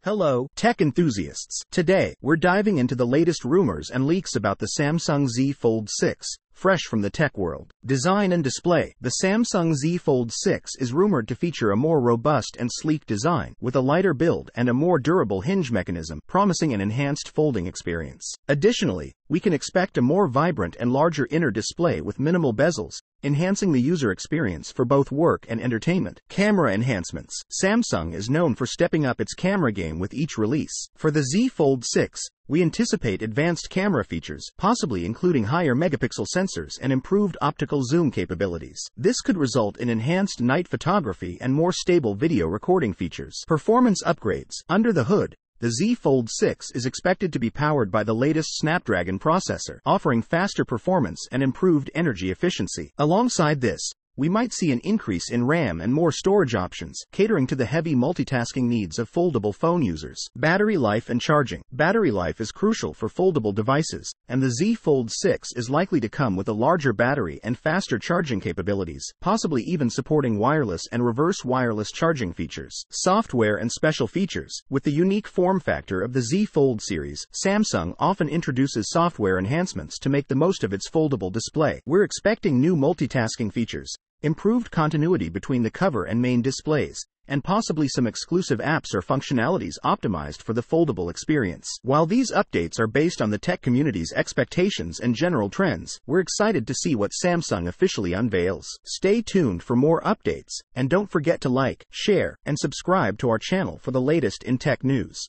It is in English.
Hello, tech enthusiasts. Today, we're diving into the latest rumors and leaks about the Samsung Z Fold6, fresh from the tech world. Design and display. The Samsung Z Fold6 is rumored to feature a more robust and sleek design, with a lighter build and a more durable hinge mechanism, promising an enhanced folding experience. Additionally, we can expect a more vibrant and larger inner display with minimal bezels, enhancing the user experience for both work and entertainment. Camera enhancements. Samsung is known for stepping up its camera game with each release. For the Z Fold6, we anticipate advanced camera features, possibly including higher megapixel sensors and improved optical zoom capabilities. This could result in enhanced night photography and more stable video recording features. Performance upgrades. Under the hood, the Z Fold6 is expected to be powered by the latest Snapdragon processor, offering faster performance and improved energy efficiency. Alongside this, we might see an increase in RAM and more storage options, catering to the heavy multitasking needs of foldable phone users. Battery life and charging. Battery life is crucial for foldable devices, and the Z Fold6 is likely to come with a larger battery and faster charging capabilities, possibly even supporting wireless and reverse wireless charging features. Software and special features. With the unique form factor of the Z Fold series, Samsung often introduces software enhancements to make the most of its foldable display. We're expecting new multitasking features, improved continuity between the cover and main displays, and possibly some exclusive apps or functionalities optimized for the foldable experience. While these updates are based on the tech community's expectations and general trends, we're excited to see what Samsung officially unveils. Stay tuned for more updates, and don't forget to like, share, and subscribe to our channel for the latest in tech news.